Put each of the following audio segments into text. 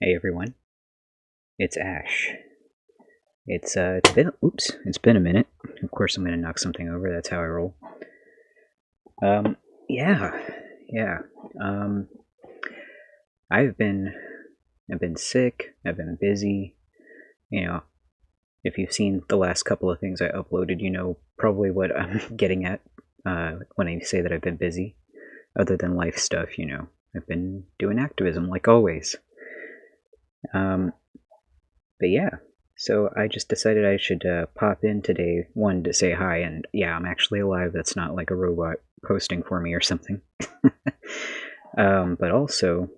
Hey everyone, it's Ash. It's been a minute. Of course I'm gonna knock something over, that's how I roll. Um, yeah, yeah. Um, I've been, I've been sick, I've been busy. You know, if you've seen the last couple of things I uploaded, you know probably what I'm getting at, when I say that I've been busy. Other than life stuff, I've been doing activism like always. Um, But yeah, so I just decided I should pop in today, one, to say hi, and yeah, I'm actually alive. That's not like a robot posting for me or something. But also,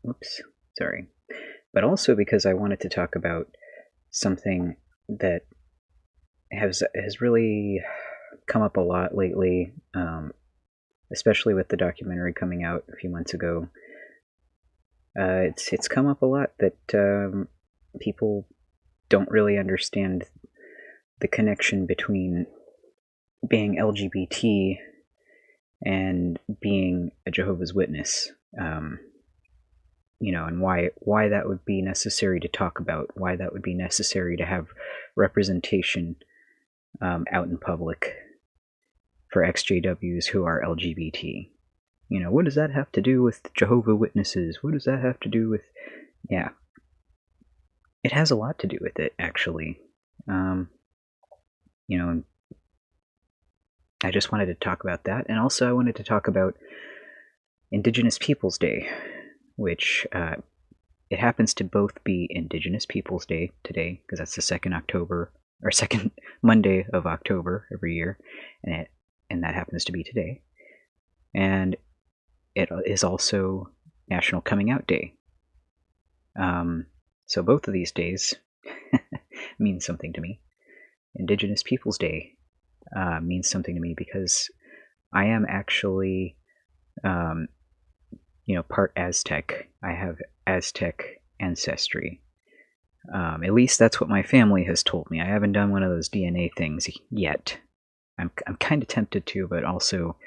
whoops, sorry. But also because I wanted to talk about something that has really come up a lot lately, especially with the documentary coming out a few months ago. It's come up a lot that people don't really understand the connection between being LGBT and being a Jehovah's Witness, and why that would be necessary to talk about, why that would be necessary to have representation out in public for Ex-JWs who are LGBT. What does that have to do with Jehovah Witnesses? What does that have to do with... Yeah. It has a lot to do with it, actually. I just wanted to talk about that, and also I wanted to talk about Indigenous Peoples Day, which it happens to both be Indigenous Peoples Day today, because that's the second Monday of October every year, and that happens to be today. And it is also National Coming Out Day. So both of these days mean something to me. Indigenous Peoples Day means something to me because I am actually, part Aztec. I have Aztec ancestry. At least that's what my family has told me. I haven't done one of those DNA things yet. I'm kind of tempted to, but also,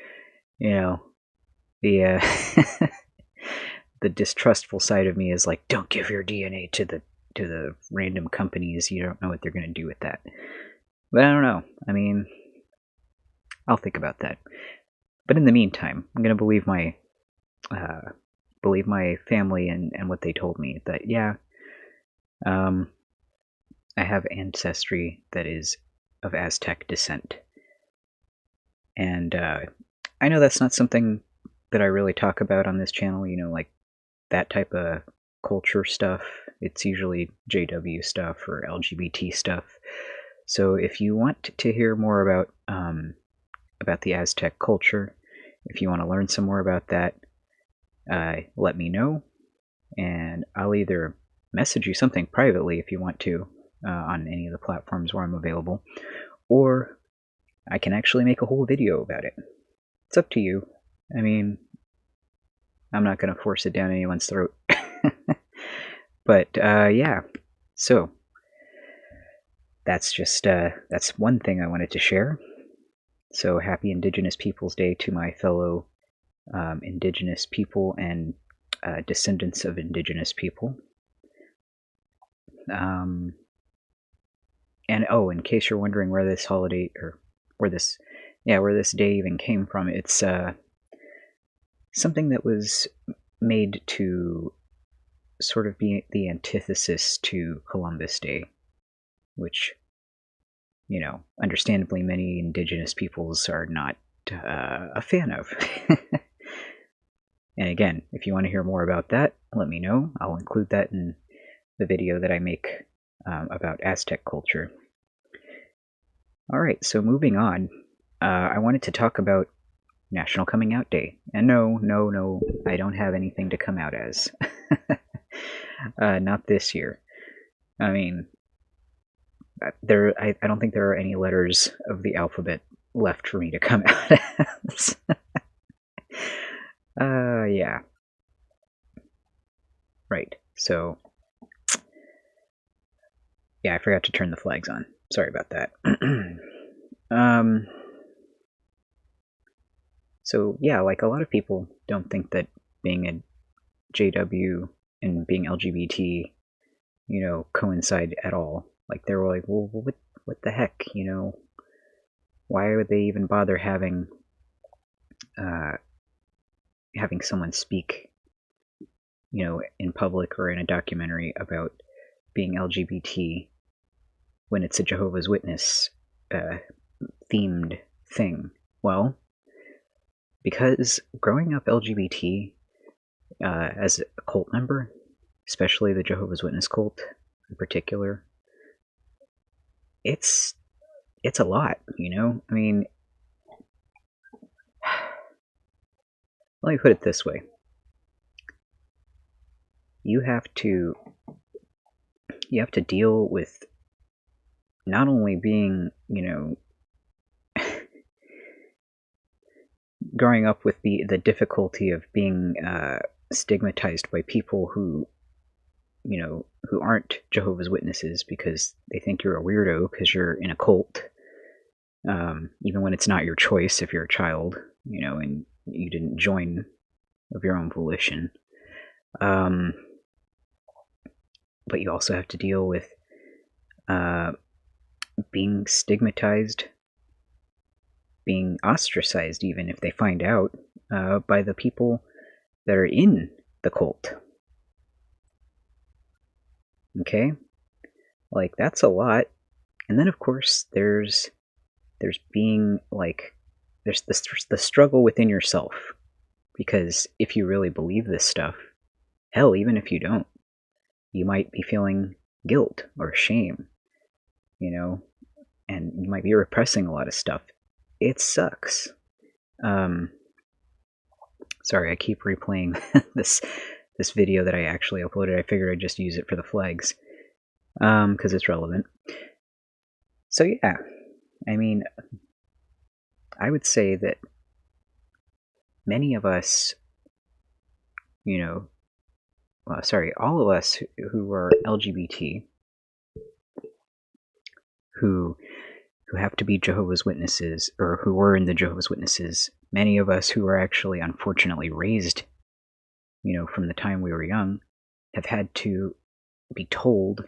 the the distrustful side of me is like, don't give your DNA to the random companies. You don't know what they're going to do with that. But I don't know. I mean, I'll think about that. But in the meantime, I'm going to believe my family and what they told me, that yeah, I have ancestry that is of Aztec descent. And I know that's not something that I really talk about on this channel, like that type of culture stuff. It's usually JW stuff or LGBT stuff. So if you want to hear more about the Aztec culture, if you want to learn some more about that, let me know, and I'll either message you something privately if you want to on any of the platforms where I'm available, or I can actually make a whole video about it. It's up to you. I mean, I'm not going to force it down anyone's throat. But yeah, so that's one thing I wanted to share. So happy Indigenous Peoples Day to my fellow Indigenous people and descendants of Indigenous people. And oh, in case you're wondering where this holiday, or where this day even came from, it's something that was made to sort of be the antithesis to Columbus Day, which, understandably many Indigenous peoples are not a fan of. And again, if you want to hear more about that, let me know. I'll include that in the video that I make about Aztec culture. Alright, so moving on, I wanted to talk about National Coming Out Day. And no, I don't have anything to come out as. Not this year. I mean, I don't think there are any letters of the alphabet left for me to come out as. Yeah. Right, so... Yeah, I forgot to turn the flags on. Sorry about that. So yeah, like a lot of people don't think that being a JW and being LGBT, coincide at all. Like, they were like, well, what the heck, why would they even bother having someone speak, in public or in a documentary about being LGBT when it's a Jehovah's Witness themed thing? Well, because growing up LGBT as a cult member, especially the Jehovah's Witness cult in particular, it's a lot, I mean, let me put it this way. You have to deal with not only being, growing up with the difficulty of being stigmatized by people who aren't Jehovah's Witnesses because they think you're a weirdo because you're in a cult, even when it's not your choice if you're a child, and you didn't join of your own volition. But you also have to deal with being stigmatized, being ostracized, even if they find out, by the people that are in the cult. Okay? Like, that's a lot. And then, of course, there's being, like, there's the struggle within yourself. Because if you really believe this stuff, hell, even if you don't, you might be feeling guilt or shame, and you might be repressing a lot of stuff. It sucks. Sorry, I keep replaying this video that I actually uploaded. I figured I'd just use it for the flags, because it's relevant. So yeah, I mean, I would say that many of us, all of us who are LGBT, who have to be Jehovah's Witnesses, or who were in the Jehovah's Witnesses, many of us who are actually unfortunately raised, from the time we were young, have had to be told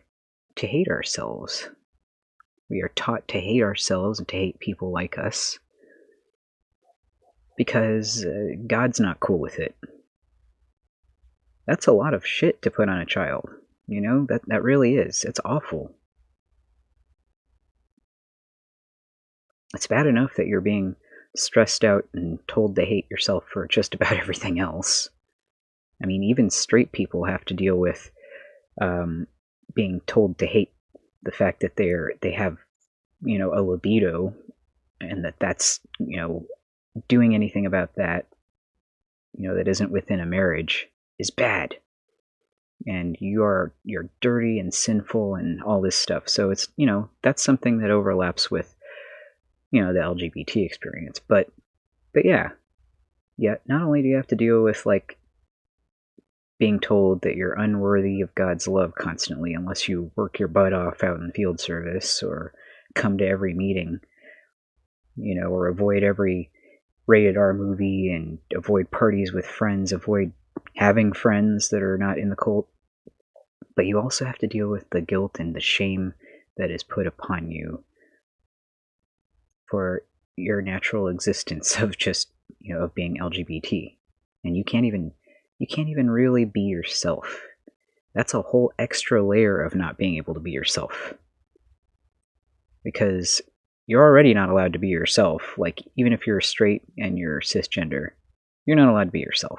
to hate ourselves. We are taught to hate ourselves and to hate people like us because God's not cool with it. That's a lot of shit to put on a child, that really is. It's awful. It's bad enough that you're being stressed out and told to hate yourself for just about everything else. I mean, even straight people have to deal with being told to hate the fact that they have, a libido, and that's, doing anything about that, that isn't within a marriage is bad. And you're dirty and sinful and all this stuff. So it's, that's something that overlaps with, the LGBT experience. But yeah, not only do you have to deal with, like, being told that you're unworthy of God's love constantly unless you work your butt off out in field service or come to every meeting, or avoid every rated R movie and avoid parties with friends, avoid having friends that are not in the cult. But you also have to deal with the guilt and the shame that is put upon you for your natural existence of just, of being LGBT. And you can't even really be yourself. That's a whole extra layer of not being able to be yourself. Because you're already not allowed to be yourself. Like, even if you're straight and you're cisgender, you're not allowed to be yourself.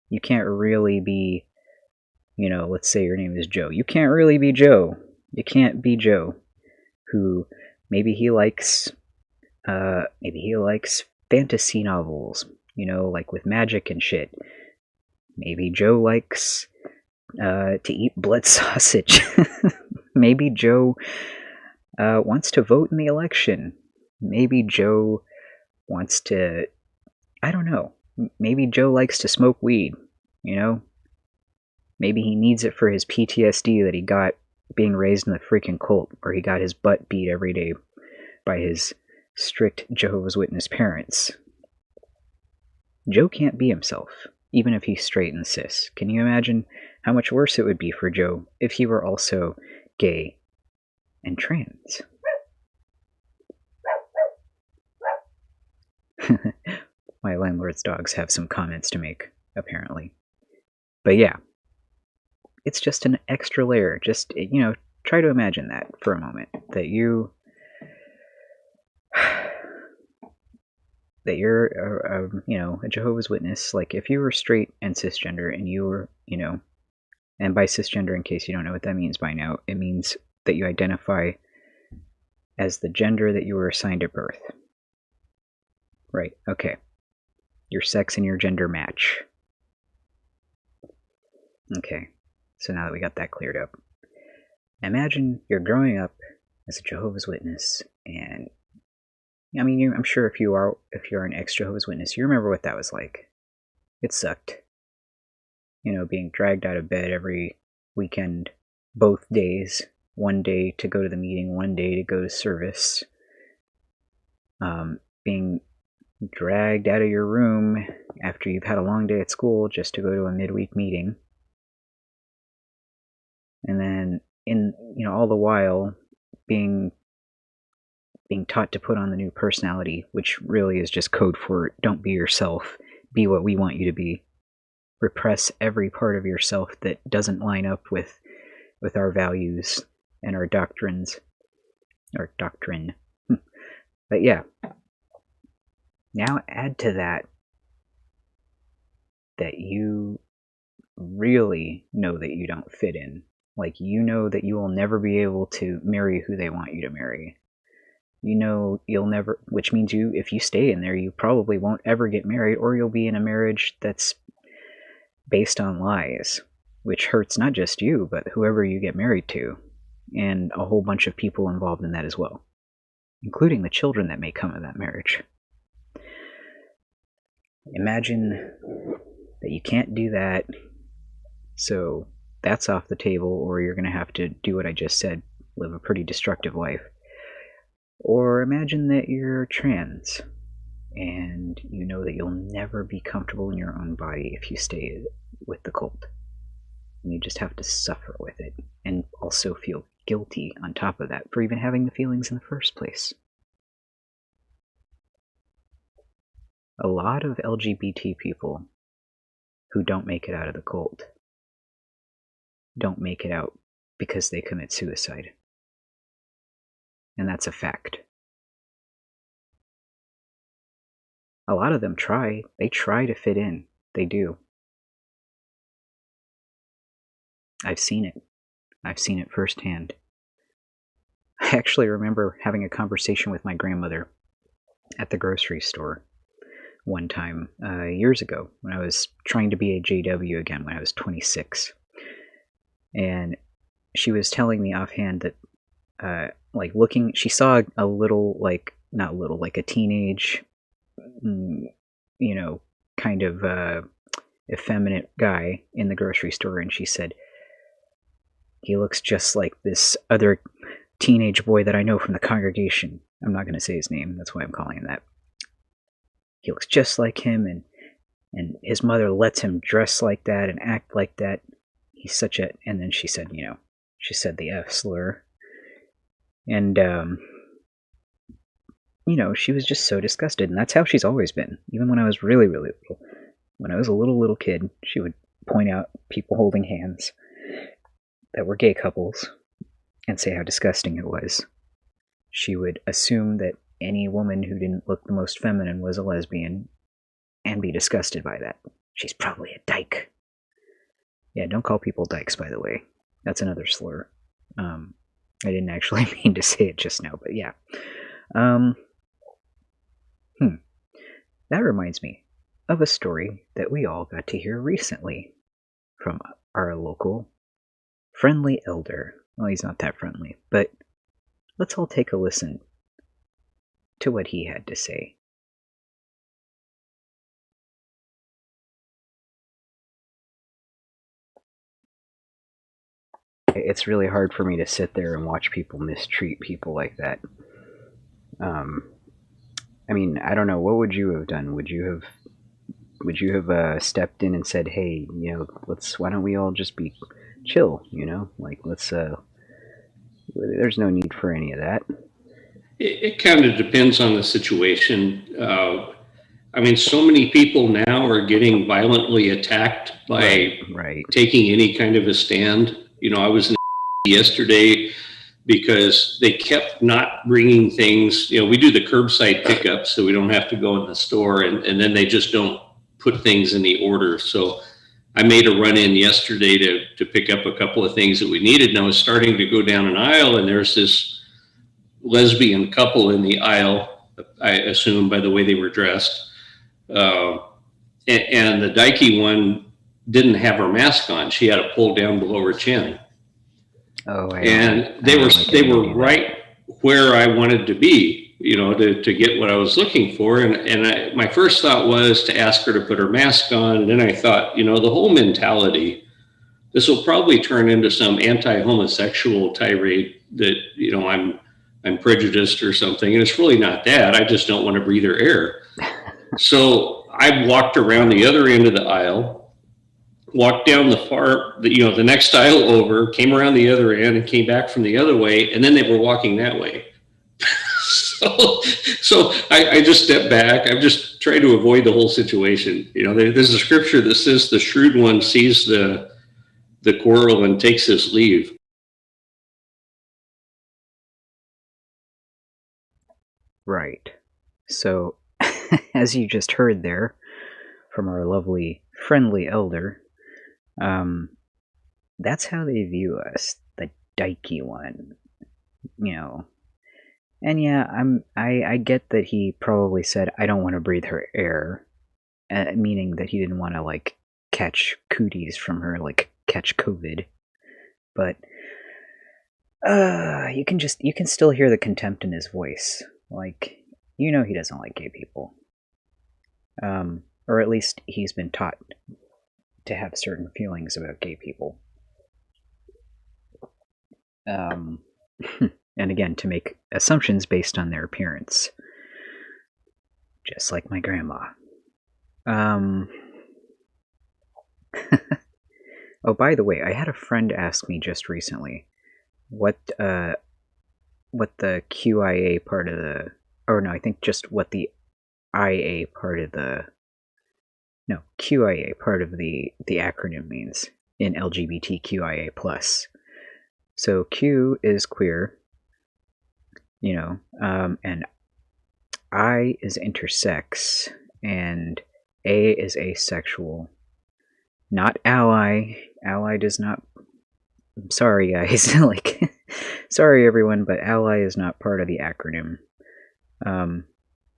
You can't really be, let's say your name is Joe. You can't really be Joe. You can't be Joe, who maybe he likes fantasy novels, like with magic and shit. Maybe Joe likes to eat blood sausage. Maybe Joe wants to vote in the election. Maybe Joe wants to, I don't know. Maybe Joe likes to smoke weed, Maybe he needs it for his PTSD that he got being raised in the freaking cult, where he got his butt beat every day by his strict Jehovah's Witness parents. Joe can't be himself, even if he's straight and cis. Can you imagine how much worse it would be for Joe if he were also gay and trans. My landlord's dogs have some comments to make, apparently. But yeah, it's just an extra layer. Just, try to imagine that for a moment. That you're a Jehovah's Witness. Like, if you were straight and cisgender and you were, and by cisgender, in case you don't know what that means by now, it means that you identify as the gender that you were assigned at birth. Right, okay. Your sex and your gender match. Okay, so now that we got that cleared up, imagine you're growing up as a Jehovah's Witness, and I mean, I'm sure if you're an ex-Jehovah's Witness, you remember what that was like. It sucked. Being dragged out of bed every weekend, both days. One day to go to the meeting, one day to go to service. Being dragged out of your room after you've had a long day at school just to go to a midweek meeting. And then, all the while being taught to put on the new personality, which really is just code for don't be yourself, be what we want you to be. Repress every part of yourself that doesn't line up with our values and our doctrines. Our doctrine. But yeah. Now add to that you really know that you don't fit in. Like, that you will never be able to marry who they want you to marry. You'll never, which means if you stay in there, you probably won't ever get married, or you'll be in a marriage that's based on lies, which hurts not just you, but whoever you get married to, and a whole bunch of people involved in that as well, including the children that may come of that marriage. Imagine that you can't do that, so that's off the table, or you're going to have to do what I just said, live a pretty destructive life. Or imagine that you're trans, and you know that you'll never be comfortable in your own body if you stay with the cult. And you just have to suffer with it, and also feel guilty on top of that for even having the feelings in the first place. A lot of LGBT people who don't make it out of the cult don't make it out because they commit suicide. And that's a fact. A lot of them try. They try to fit in. They do. I've seen it. I've seen it firsthand. I actually remember having a conversation with my grandmother at the grocery store one time years ago when I was trying to be a JW again when I was 26. And she was telling me offhand that she saw a little, not little, like a teenage, kind of effeminate guy in the grocery store, and she said, he looks just like this other teenage boy that I know from the congregation. I'm not going to say his name, that's why I'm calling him that. He looks just like him, and his mother lets him dress like that and act like that. He's such a... And then she said, she said the F slur. And, she was just so disgusted, and that's how she's always been. Even when I was really, really little. When I was a little kid, she would point out people holding hands that were gay couples and say how disgusting it was. She would assume that any woman who didn't look the most feminine was a lesbian and be disgusted by that. She's probably a dyke. Yeah, don't call people dykes, by the way. That's another slur. I didn't actually mean to say it just now, but yeah. That reminds me of a story that we all got to hear recently from our local friendly elder. Well, he's not that friendly, but let's all take a listen to what he had to say. It's really hard for me to sit there and watch people mistreat people like that. I mean, I don't know, what would you have done? Would you have would you have stepped in and said, "Hey, why don't we all just be chill? Like let's there's no need for any of that." It kind of depends on the situation. I mean, so many people now are getting violently attacked by Right. taking any kind of a stand. I was in yesterday because they kept not bringing things. We do the curbside pickup, so we don't have to go in the store, and then they just don't put things in the order. So I made a run in yesterday to pick up a couple of things that we needed, and I was starting to go down an aisle, and there's this lesbian couple in the aisle, I assume by the way they were dressed. And the dykey one didn't have her mask on. She had it pulled down below her chin. Oh, and they were right where I wanted to be, to get what I was looking for. And my first thought was to ask her to put her mask on. And then I thought, the whole mentality, this will probably turn into some anti-homosexual tirade that, I'm prejudiced or something. And it's really not that. I just don't want to breathe her air. So I walked around the other end of the aisle, walked down the next aisle over, came around the other end and came back from the other way. And then they were walking that way. So I just stepped back. I'm just trying to avoid the whole situation. There's a scripture that says the shrewd one sees the quarrel and takes his leave. Right. So, as you just heard there from our lovely, friendly elder, that's how they view us, the dykey one. And yeah, I get that he probably said, "I don't want to breathe her air," meaning that he didn't want to like catch cooties from her, like catch COVID. But you can still hear the contempt in his voice. Like, he doesn't like gay people. Or at least he's been taught to have certain feelings about gay people. And again, to make assumptions based on their appearance. Just like my grandma. Oh, by the way, I had a friend ask me just recently what the QIA part of the, or no, I think just what the IA part of the, no, QIA part of the acronym means in LGBTQIA+. So Q is queer, and I is intersex, and A is asexual. Not ally. Ally does not... I'm sorry, guys. Sorry, everyone, but ally is not part of the acronym.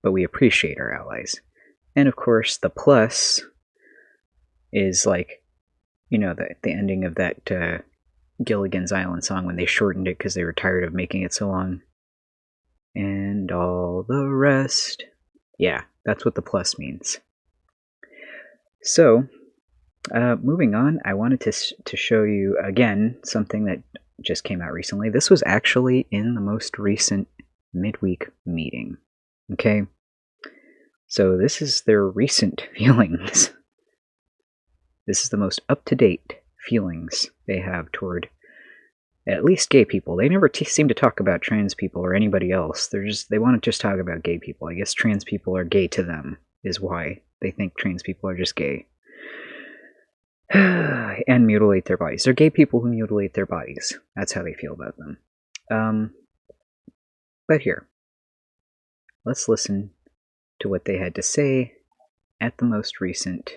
But we appreciate our allies. And of course, the plus is like, the ending of that Gilligan's Island song when they shortened it because they were tired of making it so long. And all the rest. Yeah, that's what the plus means. So, moving on, I wanted to show you again something that just came out recently. This was actually in the most recent midweek meeting. Okay? So this is their recent feelings. This is the most up-to-date feelings they have toward at least gay people. They never seem to talk about trans people or anybody else. They want to just talk about gay people. I guess trans people are gay to them, is why they think trans people are just gay. And mutilate their bodies. They're gay people who mutilate their bodies. That's how they feel about them. But here, let's listen to what they had to say at the most recent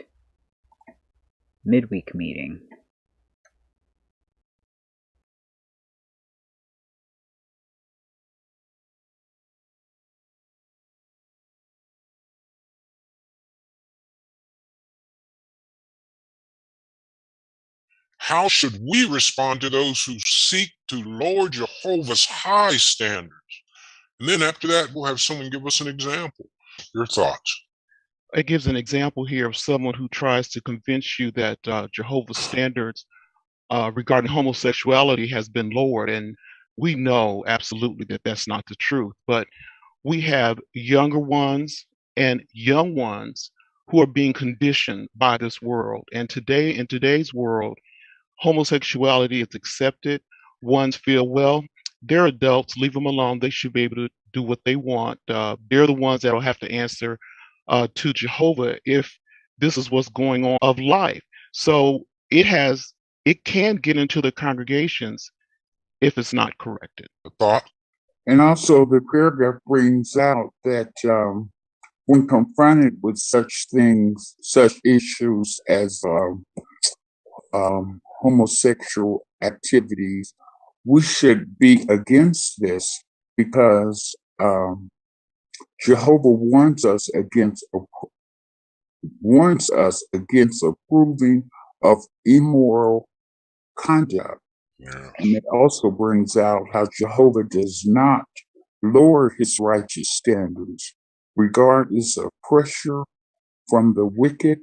midweek meeting. How should we respond to those who seek to lower Jehovah's high standards? And then after that, we'll have someone give us an example. Your thoughts? It gives an example here of someone who tries to convince you that Jehovah's standards regarding homosexuality has been lowered, and we know absolutely that that's not the truth. But we have younger ones and young ones who are being conditioned by this world. And today, in today's world, homosexuality is accepted. Ones feel, well, they're adults, leave them alone. They should be able to do what they want. They're the ones that'll have to answer to Jehovah if this is what's going on of life. So it can get into the congregations if it's not corrected. A thought? And also, the paragraph brings out that when confronted with such things, such issues as homosexual activities, we should be against this because Jehovah warns us against approving of immoral conduct. Yeah. And it also brings out how Jehovah does not lower his righteous standards, regardless of pressure from the wicked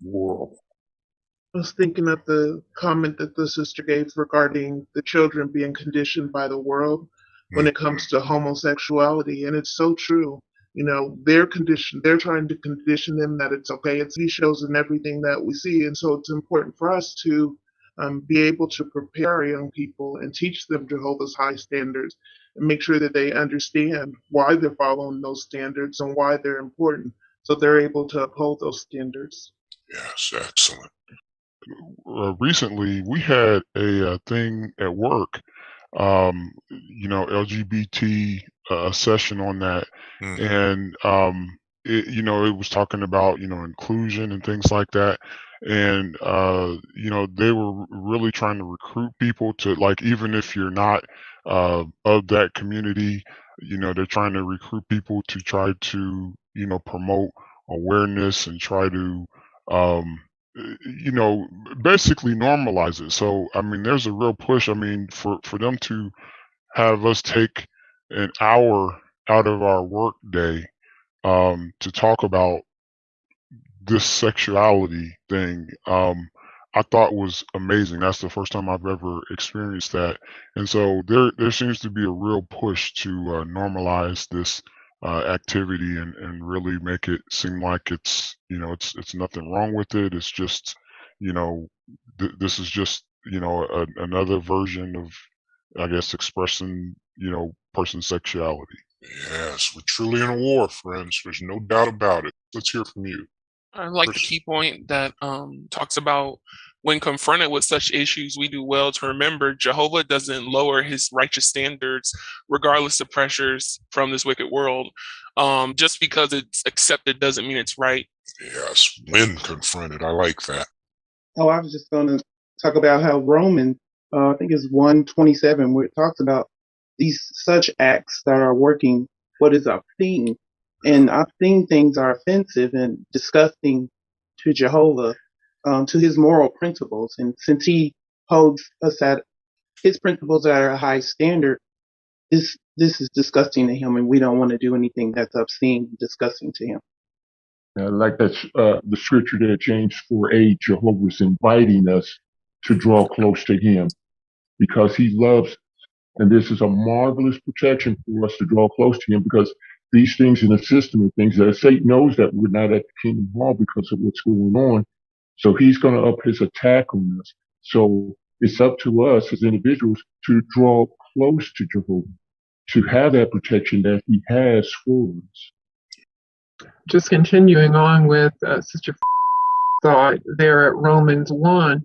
world. I was thinking of the comment that the sister gave regarding the children being conditioned by the world when it comes to homosexuality, and it's so true. You know, they're conditioned. They're trying to condition them that it's okay. It's TV shows and everything that we see, and so it's important for us to be able to prepare our young people and teach them Jehovah's high standards and make sure that they understand why they're following those standards and why they're important, so they're able to uphold those standards. Yes, excellent. Recently, we had a thing at work, LGBT session on that, and it was talking about inclusion and things like that, and they were really trying to recruit people to, like, even if you're not of that community, they're trying to recruit people to try to promote awareness and try to basically normalize it. So, I mean, there's a real push. I mean, for them to have us take an hour out of our work day to talk about this sexuality thing, I thought was amazing. That's the first time I've ever experienced that. And so there seems to be a real push to normalize this activity and really make it seem like it's nothing wrong with it. It's just this is just another version of, I guess, expressing person's sexuality. Yes, we're truly in a war, friends. There's no doubt about it. Let's hear from you. I like the key point that talks about when confronted with such issues, we do well to remember Jehovah doesn't lower his righteous standards regardless of pressures from this wicked world. Just because it's accepted doesn't mean it's right. Yes, when confronted. I like that. Oh, I was just going to talk about how Romans, I think it's 1:27, where it talks about these such acts that are working what is obscene. And obscene things are offensive and disgusting to Jehovah, to his moral principles. And since he holds us at his principles at a high standard, this is disgusting to him, and we don't want to do anything that's obscene and disgusting to him. Like that's the scripture there, James 4:8, Jehovah is inviting us to draw close to him because he loves, and this is a marvelous protection for us to draw close to him, because these things in the system and things that Satan knows that we're not at the kingdom hall because of what's going on. So he's going to up his attack on us. So it's up to us as individuals to draw close to Jehovah, to have that protection that he has for us. Just continuing on with Sister thought there at Romans 1,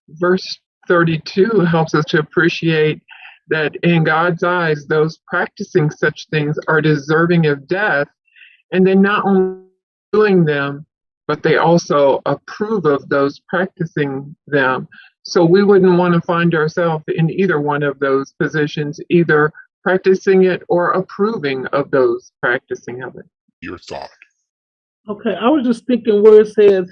verse 32 helps us to appreciate that in God's eyes, those practicing such things are deserving of death, and they not only doing them, but they also approve of those practicing them. So we wouldn't want to find ourselves in either one of those positions, either practicing it or approving of those practicing of it. Your thought. Okay, I was just thinking where it says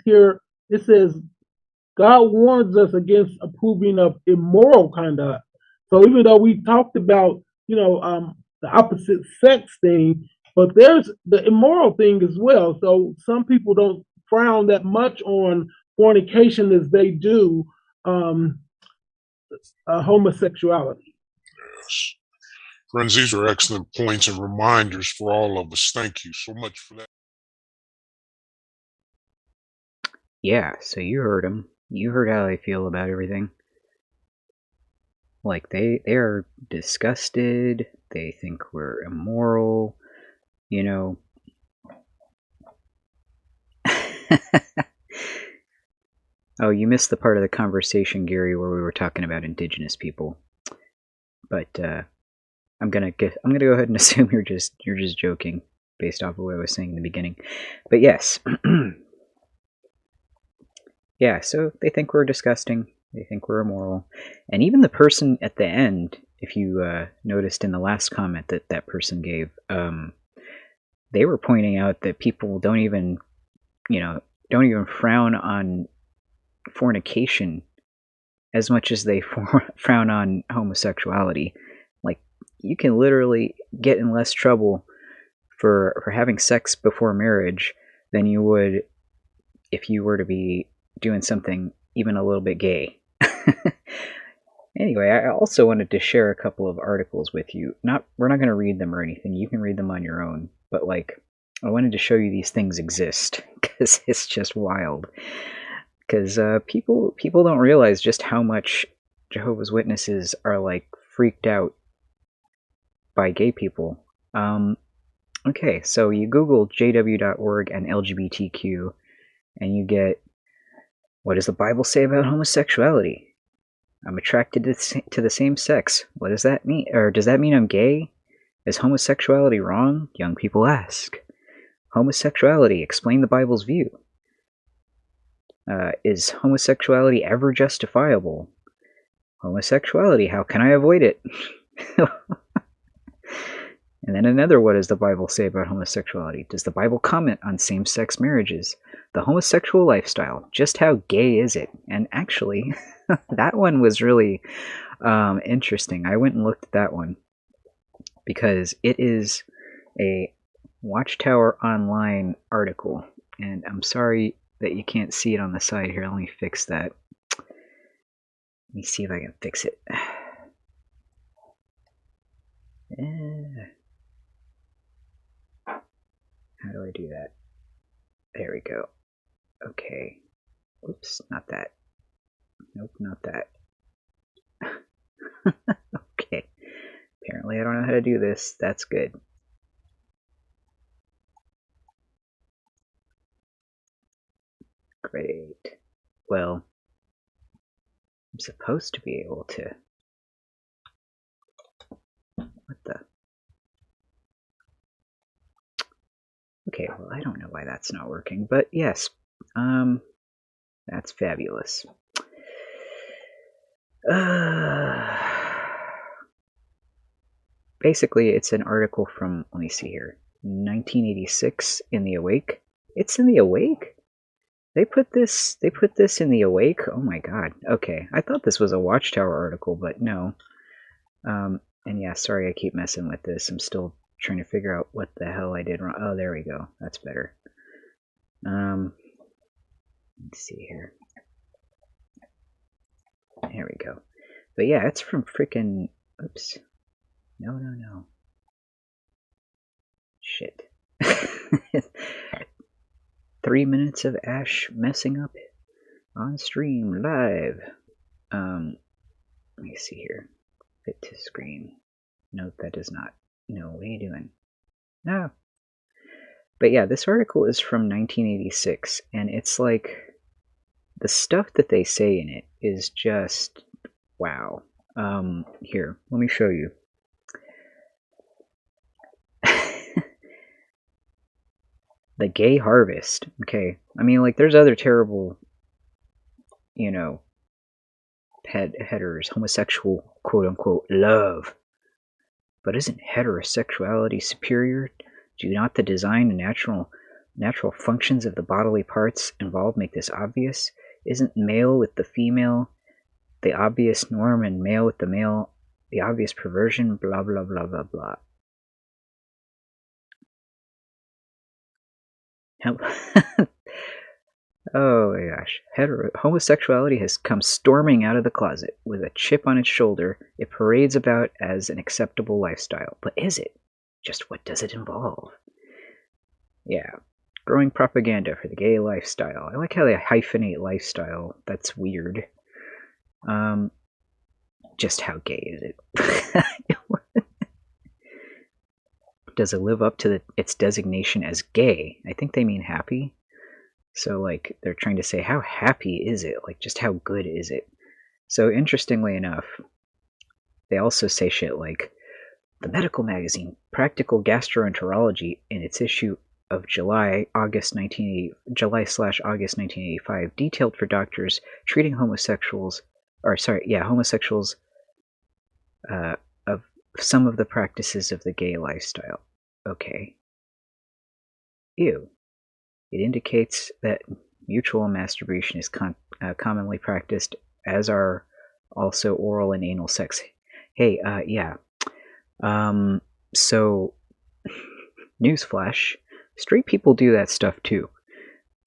God warns us against approving of immoral conduct. So even though we talked about, the opposite sex thing, but there's the immoral thing as well. So some people don't frown that much on fornication as they do homosexuality. Yes. Friends, these are excellent points and reminders for all of us. Thank you so much for that. Yeah, so you heard them. You heard how they feel about everything. Like, they are disgusted. They think we're immoral. You know. Oh, you missed the part of the conversation, Gary, where we were talking about indigenous people. But I'm gonna go ahead and assume you're just joking based off of what I was saying in the beginning. But yes. Yeah, so they think we're disgusting. They think we're immoral. And even the person at the end, if you noticed in the last comment that person gave, they were pointing out that people don't even frown on fornication as much as they frown on homosexuality. Like, you can literally get in less trouble for having sex before marriage than you would if you were to be doing something even a little bit gay. Anyway, I also wanted to share a couple of articles with you. We're not going to read them or anything. You can read them on your own. But, like, I wanted to show you these things exist because it's just wild. Because people don't realize just how much Jehovah's Witnesses are, like, freaked out by gay people. Okay, so you Google JW.org and LGBTQ, and you get, what does the Bible say about homosexuality? I'm attracted to the same sex. What does that mean? Or does that mean I'm gay? Is homosexuality wrong? Young people ask. Homosexuality, explain the Bible's view. Is homosexuality ever justifiable? Homosexuality, how can I avoid it? And then another, what does the Bible say about homosexuality? Does the Bible comment on same-sex marriages? The homosexual lifestyle, just how gay is it? And actually, that one was really interesting. I went and looked at that one because it is a Watchtower Online article. And I'm sorry that you can't see it on the side here. Let me fix that. Let me see if I can fix it. How do I do that? There we go. Okay. Oops, not that. Nope, not that. Okay. Apparently I don't know how to do this. That's good. Great. Well, I'm supposed to be able to... What the... Okay, well, I don't know why that's not working, but yes, that's fabulous. Basically, it's an article from, let me see here, 1986 in the Awake. It's in the Awake? They put this in the Awake? Oh my god. Okay, I thought this was a Watchtower article, but no. And yeah, sorry I keep messing with this. I'm still trying to figure out what the hell I did wrong. Oh, there we go. That's better. Let's see here. There we go. But yeah, it's from frickin'... Oops. No. Shit. 3 minutes of Ash messing up on stream live. Let me see here. Fit to screen. Nope, that does not. No, what are you doing? No. But yeah, this article is from 1986, and it's like, the stuff that they say in it is just, wow. Here, let me show you. The gay harvest. Okay, I mean, like, there's other terrible, headers, homosexual, quote-unquote, love. But isn't heterosexuality superior? Do not the design and natural functions of the bodily parts involved make this obvious? Isn't male with the female the obvious norm, and male with the male the obvious perversion? Blah, blah, blah, blah, blah. Oh my gosh. Homosexuality has come storming out of the closet. With a chip on its shoulder, it parades about as an acceptable lifestyle. But is it? Just what does it involve? Yeah. growing propaganda for the gay lifestyle. I like how they hyphenate lifestyle. That's weird. Just how gay is it? Does it live up to its designation as gay? I think they mean happy. So, like, they're trying to say, how happy is it? Like, just how good is it? So, interestingly enough, they also say shit like, the medical magazine Practical Gastroenterology, in its issue of July/August 1985, detailed for doctors treating homosexuals of some of the practices of the gay lifestyle. Okay. Ew. It indicates that mutual masturbation is commonly practiced, as are also oral and anal sex. Hey, yeah. So, newsflash, straight people do that stuff too.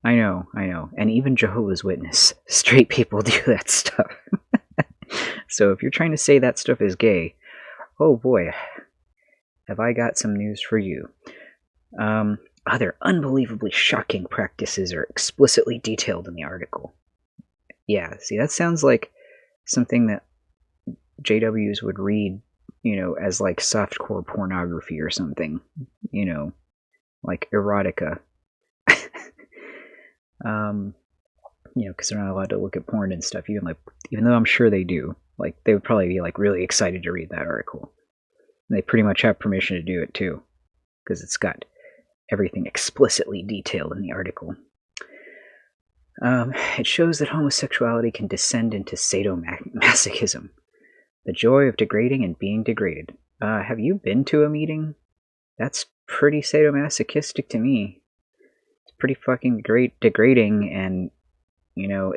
I know. And even Jehovah's Witness, straight people do that stuff. So if you're trying to say that stuff is gay, oh boy, have I got some news for you. Other unbelievably shocking practices are explicitly detailed in the article. Yeah, see, that sounds like something that JWs would read, as like softcore pornography or something, like erotica. Because they're not allowed to look at porn and stuff, even though I'm sure they do. Like, they would probably be like really excited to read that article. And they pretty much have permission to do it too, because it's got everything explicitly detailed in the article. It shows that homosexuality can descend into sadomasochism, the joy of degrading and being degraded. Have you been to a meeting? That's pretty sadomasochistic to me. It's pretty fucking degrading, and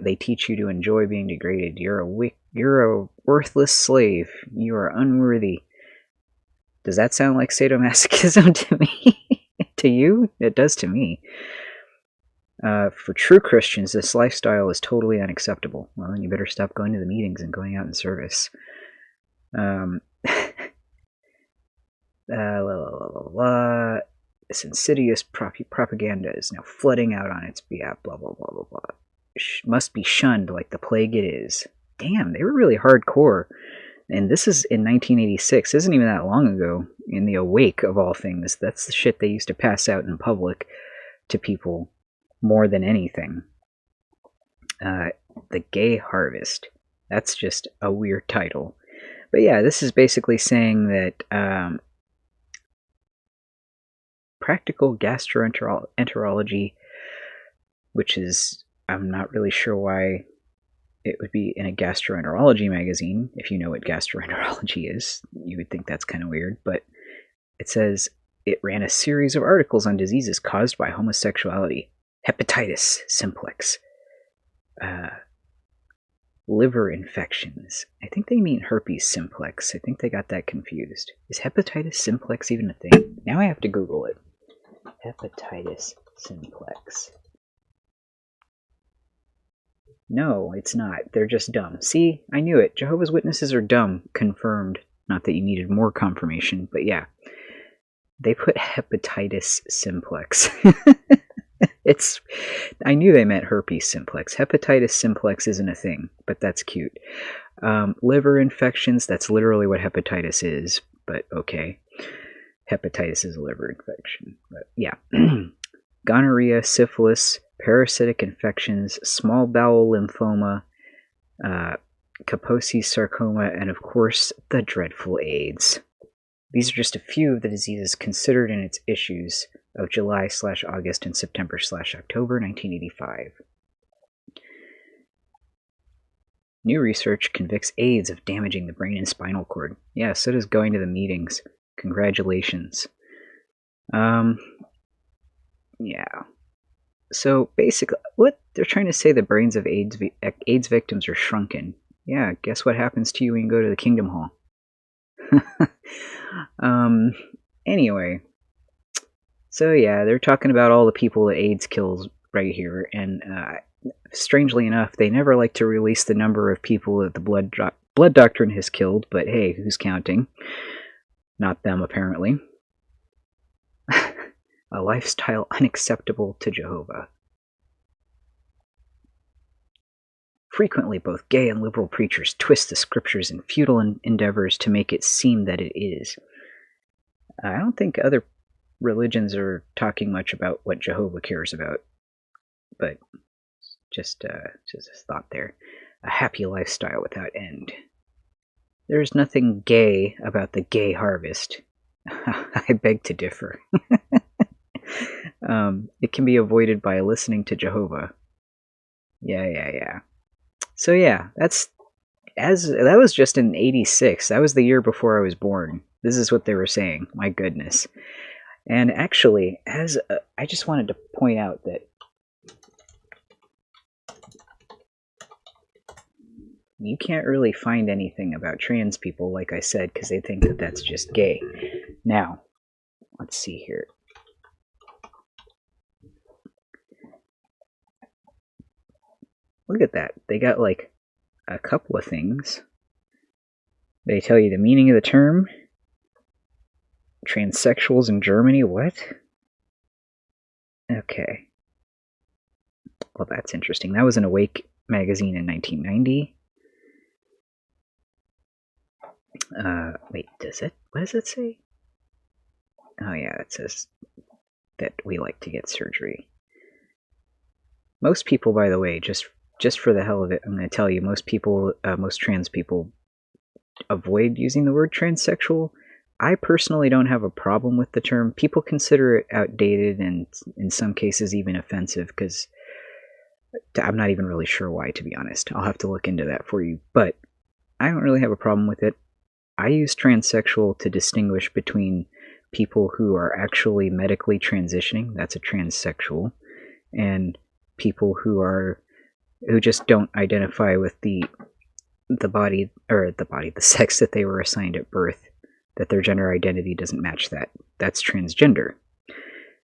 they teach you to enjoy being degraded. You're a worthless slave. You are unworthy. Does that sound like sadomasochism to me? To you? It does to me. For true Christians, this lifestyle is totally unacceptable. Well, then you better stop going to the meetings and going out in service. This insidious propaganda is now flooding out on its behalf, blah, blah, blah, blah, blah. Must be shunned like the plague it is. Damn, they were really hardcore. And this is in 1986. This isn't even that long ago. In the awake of all things, that's the shit they used to pass out in public to people more than anything. The Gay Harvest. That's just a weird title. But yeah, this is basically saying that Practical Gastroenterology, which is, I'm not really sure why it would be in a gastroenterology magazine. If you know what gastroenterology is, you would think that's kind of weird, but it says it ran a series of articles on diseases caused by homosexuality, hepatitis simplex, liver infections. I think they mean herpes simplex. I think they got that confused. Is hepatitis simplex even a thing? Now I have to Google it. Hepatitis simplex. No, it's not. They're just dumb. See, I knew it. Jehovah's Witnesses are dumb. Confirmed. Not that you needed more confirmation, but yeah. They put hepatitis simplex. I knew they meant herpes simplex. Hepatitis simplex isn't a thing, but that's cute. Liver infections, that's literally what hepatitis is, but okay. Hepatitis is a liver infection. But yeah. Gonorrhea, syphilis, parasitic infections, small bowel lymphoma, Kaposi's sarcoma, and of course, the dreadful AIDS. These are just a few of the diseases considered in its issues of July/August and September/October 1985. New research convicts AIDS of damaging the brain and spinal cord. Yeah, so does going to the meetings. Congratulations. Yeah. So basically, what they're trying to say, the brains of AIDS victims are shrunken. Yeah, guess what happens to you when you go to the Kingdom Hall? Anyway. So yeah, they're talking about all the people that AIDS kills right here, and strangely enough, they never like to release the number of people that the blood doctrine has killed, but hey, who's counting? Not them, apparently. a lifestyle unacceptable to Jehovah. Frequently, both gay and liberal preachers twist the scriptures in futile endeavors to make it seem that it is. I don't think other religions are talking much about what Jehovah cares about, but just a thought there. A happy lifestyle without end. There's nothing gay about the gay harvest. I beg to differ. It can be avoided by listening to Jehovah. Yeah. So yeah, that was just in '86. That was the year before I was born. This is what they were saying. My goodness. And actually, I just wanted to point out that you can't really find anything about trans people, like I said, because they think that that's just gay. Now, let's see here. Look at that. They got like a couple of things. They tell you the meaning of the term. Transsexuals in Germany, what? Okay. Well, that's interesting. That was in Awake magazine in 1990. Wait, does it? What does it say? Oh yeah, it says that we like to get surgery. Most people, by the way, just for the hell of it, I'm going to tell you, most trans people avoid using the word transsexual. I personally don't have a problem with the term. People consider it outdated and in some cases even offensive, because I'm not even really sure why, to be honest. I'll have to look into that for you, but I don't really have a problem with it. I use transsexual to distinguish between people who are actually medically transitioning, that's a transsexual, and people who just don't identify with the sex that they were assigned at birth, that their gender identity doesn't match that. That's transgender.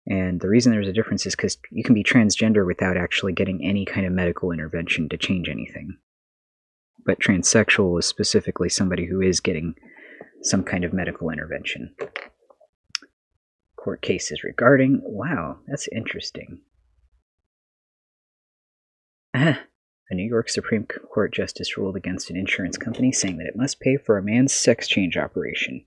And the reason there's a difference is because you can be transgender without actually getting any kind of medical intervention to change anything. But transsexual is specifically somebody who is getting some kind of medical intervention. Court cases regarding... Wow, that's interesting. A New York Supreme Court justice ruled against an insurance company, saying that it must pay for a man's sex change operation.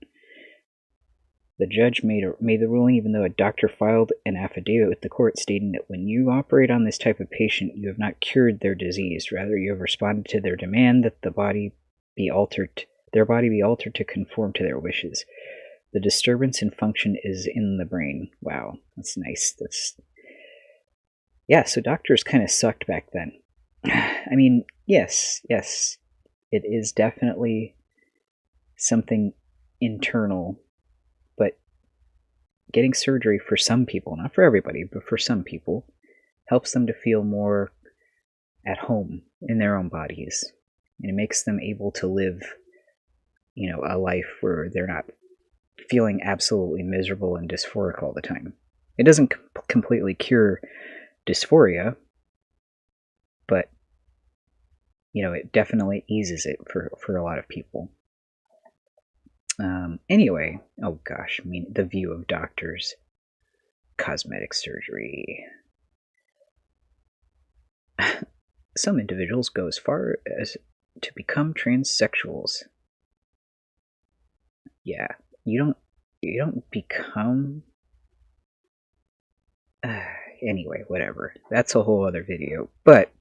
The judge made the ruling even though a doctor filed an affidavit with the court stating that when you operate on this type of patient, you have not cured their disease. Rather, you have responded to their demand that their body be altered to conform to their wishes. The disturbance in function is in the brain. Wow, that's nice. Yeah, so doctors kind of sucked back then. I mean, yes, it is definitely something internal, but getting surgery for some people, not for everybody, but for some people, helps them to feel more at home in their own bodies. And it makes them able to live, a life where they're not feeling absolutely miserable and dysphoric all the time. It doesn't completely cure dysphoria, but it definitely eases it for a lot of people. Anyway, oh gosh, I mean, the view of doctors, cosmetic surgery. Some individuals go as far as to become transsexuals. Yeah, you don't become... anyway, whatever. That's a whole other video. But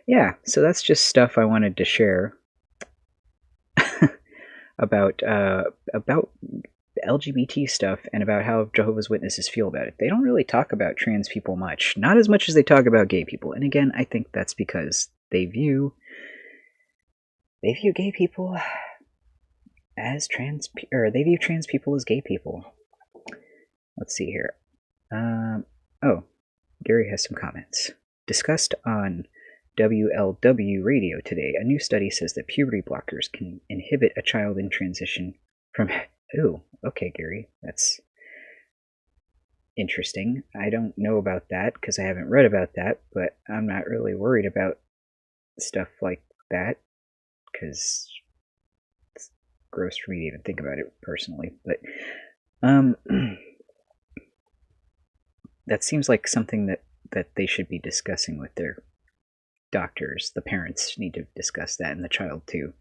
yeah, so that's just stuff I wanted to share about LGBT stuff and about how Jehovah's Witnesses feel about it. They don't really talk about trans people much, not as much as they talk about gay people. And again, I think that's because they view gay people as they view trans people as gay people. Let's see here. Gary has some comments. Discussed on WLW radio today, a new study says that puberty blockers can inhibit a child in transition from... Ooh, okay, Gary, that's interesting. I don't know about that because I haven't read about that, but I'm not really worried about stuff like that because it's gross for me to even think about it personally. But that seems like something that they should be discussing with their doctors. The parents need to discuss that, and the child too.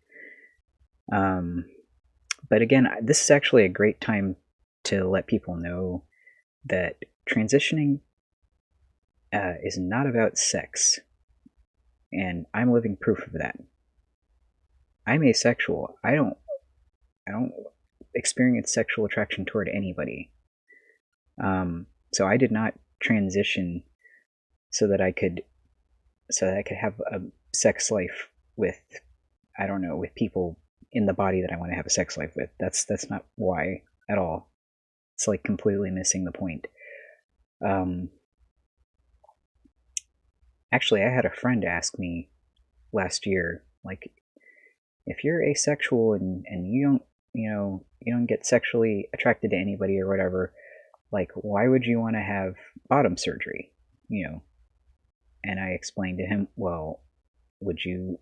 But again, this is actually a great time to let people know that transitioning is not about sex, and I'm living proof of that. I'm asexual. I don't experience sexual attraction toward anybody. So I did not transition so that I could have a sex life with, I don't know, with people in the body that I want to have a sex life with. That's not why at all. It's like completely missing the point. Actually, I had a friend ask me last year, like, if you're asexual and you don't get sexually attracted to anybody or whatever, like, why would you want to have bottom surgery? And I explained to him, well, would you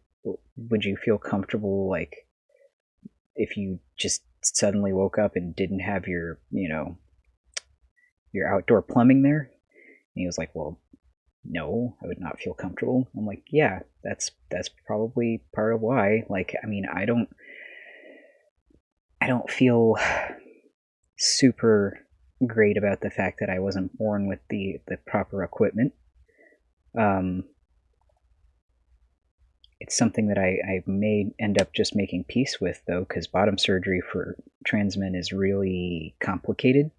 feel comfortable, like, if you just suddenly woke up and didn't have your outdoor plumbing there? And he was like, well, no, I would not feel comfortable. I'm like, yeah, that's probably part of why. Like, I mean, I don't feel super great about the fact that I wasn't born with the proper equipment. It's something that I may end up just making peace with, though, because bottom surgery for trans men is really complicated.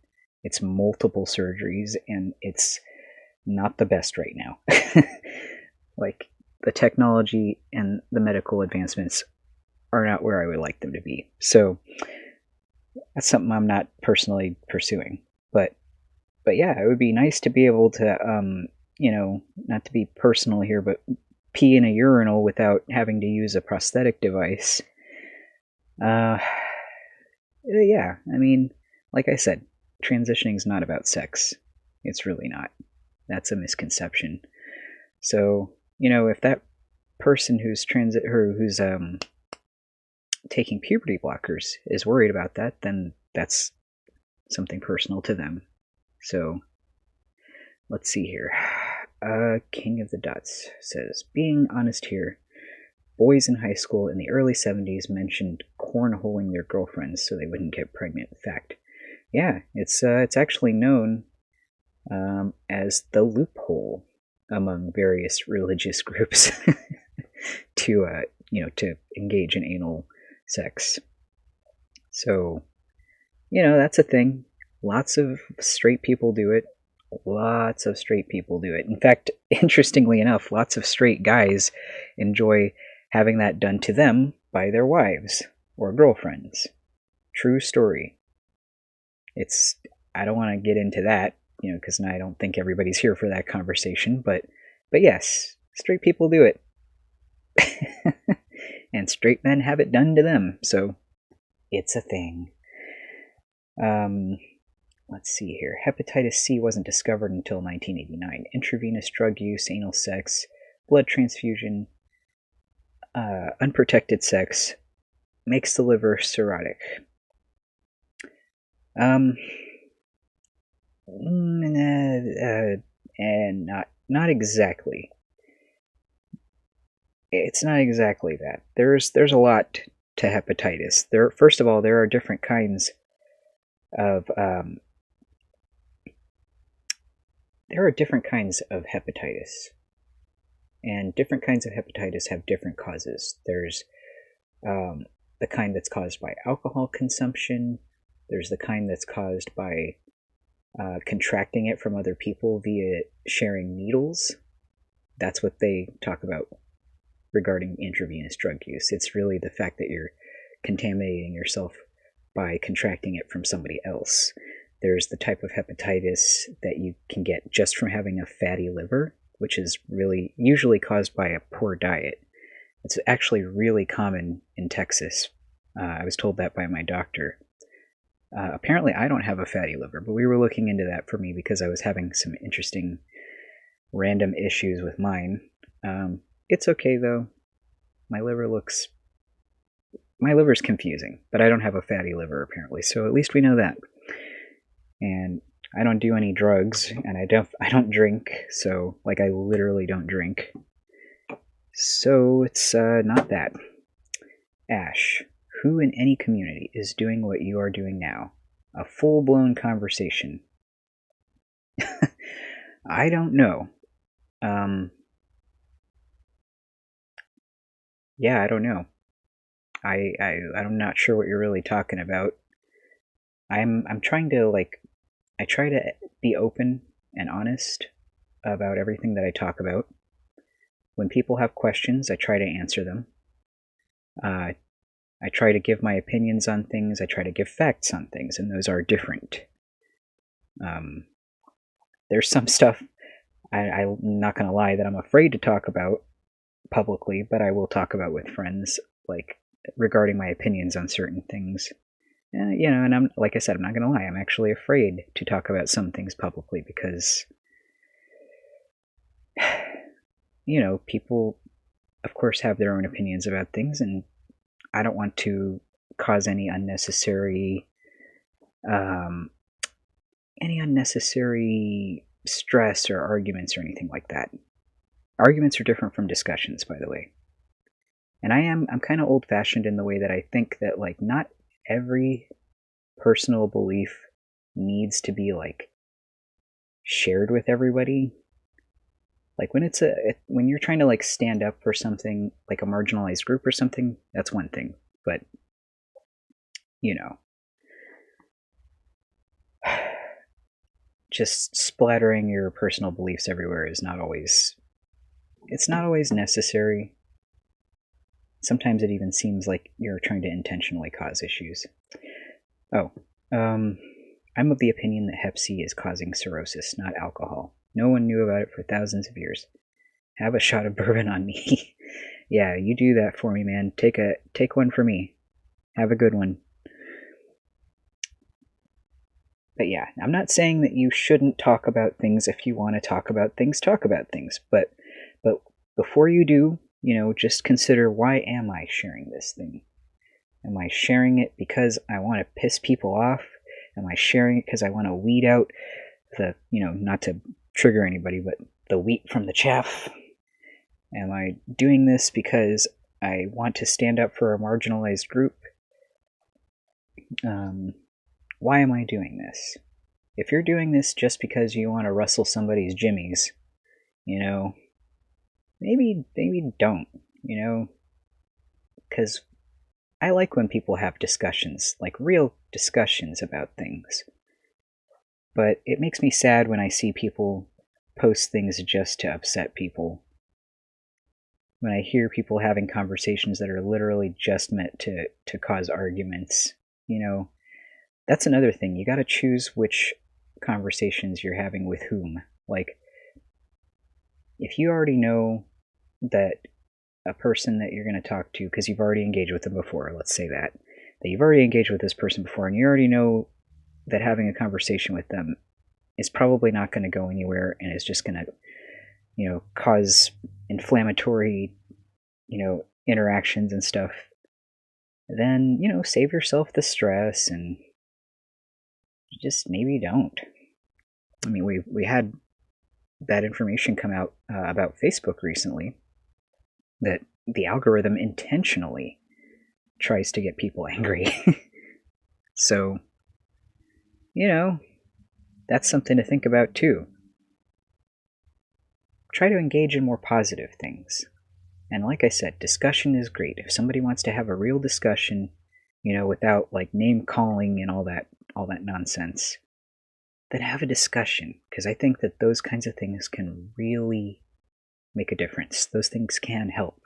It's multiple surgeries, and it's not the best right now. Like, the technology and the medical advancements are not where I would like them to be. So that's something I'm not personally pursuing. But yeah, it would be nice to be able to, not to be personal here, but pee in a urinal without having to use a prosthetic device. Yeah, I mean, like I said, transitioning is not about sex. It's really not. That's a misconception. So, if that person who's taking puberty blockers is worried about that, then that's something personal to them. So, let's see here. King of the Dots says, being honest here, boys in high school in the early 70s mentioned cornholing their girlfriends so they wouldn't get pregnant. Fact. Yeah, it's actually known as the loophole among various religious groups to engage in anal sex. So, that's a thing. Lots of straight people do it. Lots of straight people do it. In fact, interestingly enough, lots of straight guys enjoy having that done to them by their wives or girlfriends. True story. I don't want to get into that, because I don't think everybody's here for that conversation, but yes, straight people do it. And straight men have it done to them, so it's a thing. Let's see here. Hepatitis C wasn't discovered until 1989. Intravenous drug use, anal sex, blood transfusion, unprotected sex makes the liver cirrhotic. And not exactly. It's not exactly that. There's a lot to hepatitis. First of all, there are different kinds of hepatitis, and different kinds of hepatitis have different causes. There's the kind that's caused by alcohol consumption. There's the kind that's caused by contracting it from other people via sharing needles. That's what they talk about regarding intravenous drug use. It's really the fact that you're contaminating yourself by contracting it from somebody else. There's the type of hepatitis that you can get just from having a fatty liver, which is really usually caused by a poor diet. It's actually really common in Texas. I was told that by my doctor. Apparently I don't have a fatty liver, but we were looking into that for me because I was having some interesting random issues with mine. It's okay though. My liver's confusing, but I don't have a fatty liver apparently, so at least we know that. And I don't do any drugs, and I don't drink, so, like, I literally don't drink. So it's not that. Ash, who in any community is doing what you are doing now? A full-blown conversation. I don't know. Yeah, I don't know. I'm not sure what you're really talking about. I'm trying to, like, I try to be open and honest about everything that I talk about. When people have questions, I try to answer them. I try to give my opinions on things. I try to give facts on things, and those are different. There's some stuff I'm not going to lie that I'm afraid to talk about publicly, but I will talk about with friends, like, regarding my opinions on certain things. You know, and like I said, I'm not going to lie, I'm actually afraid to talk about some things publicly because, you know, people, of course, have their own opinions about things, and I don't want to cause any unnecessary stress or arguments or anything like that. Arguments are different from discussions, by the way. And I'm kind of old-fashioned in the way that I think that, like, not every personal belief needs to be, like, shared with everybody. Like, when you're trying to, like, stand up for something, like a marginalized group or something, that's one thing. But, you know, just splattering your personal beliefs everywhere is not always necessary. Sometimes it even seems like you're trying to intentionally cause issues. Oh, I'm of the opinion that Hep C is causing cirrhosis, not alcohol. No one knew about it for thousands of years. Have a shot of bourbon on me. Yeah, you do that for me, man. Take one for me. Have a good one. But yeah, I'm not saying that you shouldn't talk about things. If you want to talk about things, talk about things. But before you do, you know, just consider, why am I sharing this thing? Am I sharing it because I want to piss people off? Am I sharing it because I want to weed out the, you know, not to trigger anybody, but the wheat from the chaff? Am I doing this because I want to stand up for a marginalized group? Why am I doing this? If you're doing this just because you want to rustle somebody's jimmies, you know, maybe don't, you know, because I like when people have discussions, like real discussions about things. But it makes me sad when I see people post things just to upset people. When I hear people having conversations that are literally just meant to cause arguments, you know, that's another thing. You gotta choose which conversations you're having with whom. Like, if you already know that a person that you're going to talk to, because you've already engaged with them before, let's say that you've already engaged with this person before, and you already know that having a conversation with them is probably not going to go anywhere and is just going to, you know, cause inflammatory, you know, interactions and stuff, then, you know, save yourself the stress and just maybe don't. I mean, we had that information come out about Facebook recently, that the algorithm intentionally tries to get people angry. So, you know, that's something to think about too. Try to engage in more positive things. And like I said, discussion is great. If somebody wants to have a real discussion, you know, without, like, name calling and all that nonsense, then have a discussion, because I think that those kinds of things can really make a difference. Those things can help.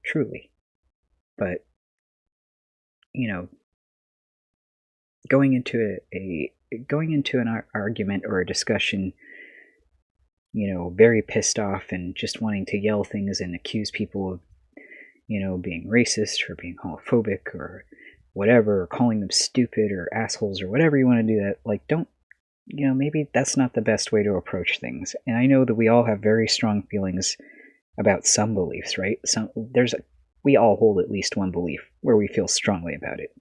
Truly. But, you know, going into an argument or a discussion, you know, very pissed off and just wanting to yell things and accuse people of, you know, being racist or being homophobic or whatever, or calling them stupid or assholes or whatever you want to do, that, like, don't, you know, maybe that's not the best way to approach things. And I know that we all have very strong feelings about some beliefs, right? We all hold at least one belief where we feel strongly about it,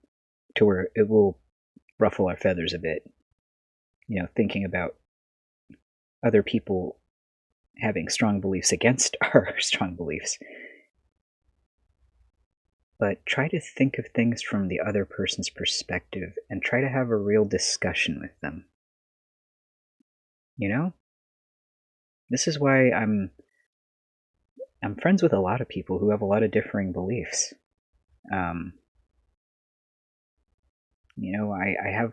to where it will ruffle our feathers a bit, thinking about other people having strong beliefs against our strong beliefs. But try to think of things from the other person's perspective and try to have a real discussion with them. This is why I'm friends with a lot of people who have a lot of differing beliefs. I have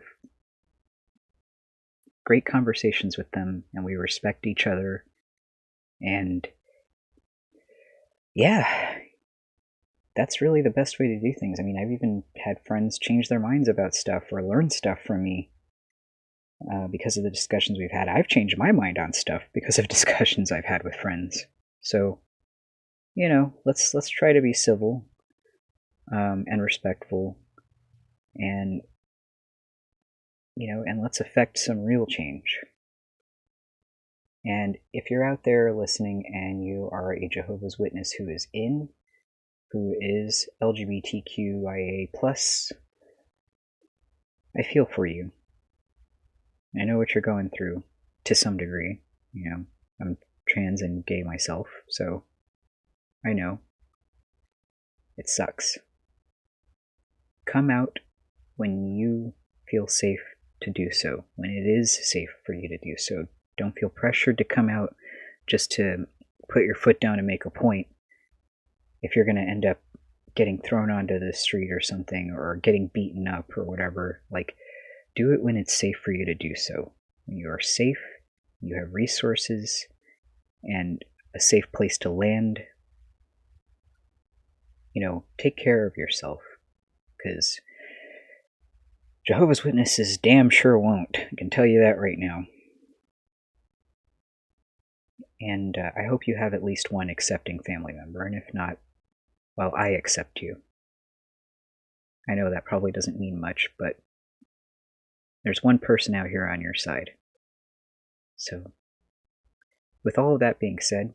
great conversations with them, and we respect each other. And yeah, that's really the best way to do things. I mean, I've even had friends change their minds about stuff or learn stuff from me because of the discussions we've had. I've changed my mind on stuff because of discussions I've had with friends. So, let's try to be civil and respectful, and and let's affect some real change. And if you're out there listening and you are a Jehovah's Witness who is LGBTQIA+, I feel for you. I know what you're going through to some degree. I'm trans and gay myself, so I know. It sucks. Come out when you feel safe to do so, when it is safe for you to do so. Don't feel pressured to come out just to put your foot down and make a point. If you're going to end up getting thrown onto the street or something, or getting beaten up or whatever, do it when it's safe for you to do so. When you are safe, you have resources, and a safe place to land. Take care of yourself, because Jehovah's Witnesses damn sure won't. I can tell you that right now. And I hope you have at least one accepting family member, and if not, well, I accept you. I know that probably doesn't mean much, but there's one person out here on your side. So, with all of that being said,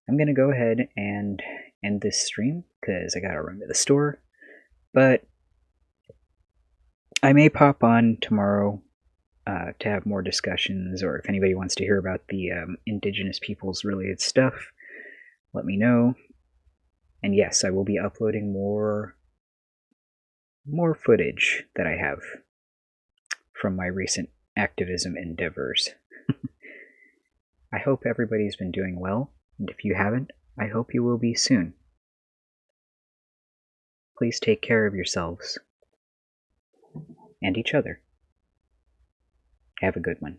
I'm going to go ahead and end this stream, because I gotta run to the store, but I may pop on tomorrow to have more discussions, or if anybody wants to hear about the Indigenous peoples related stuff, let me know. And yes, I will be uploading more footage that I have from my recent activism endeavors. I hope everybody's been doing well, and if you haven't, I hope you will be soon. Please take care of yourselves and each other. Have a good one.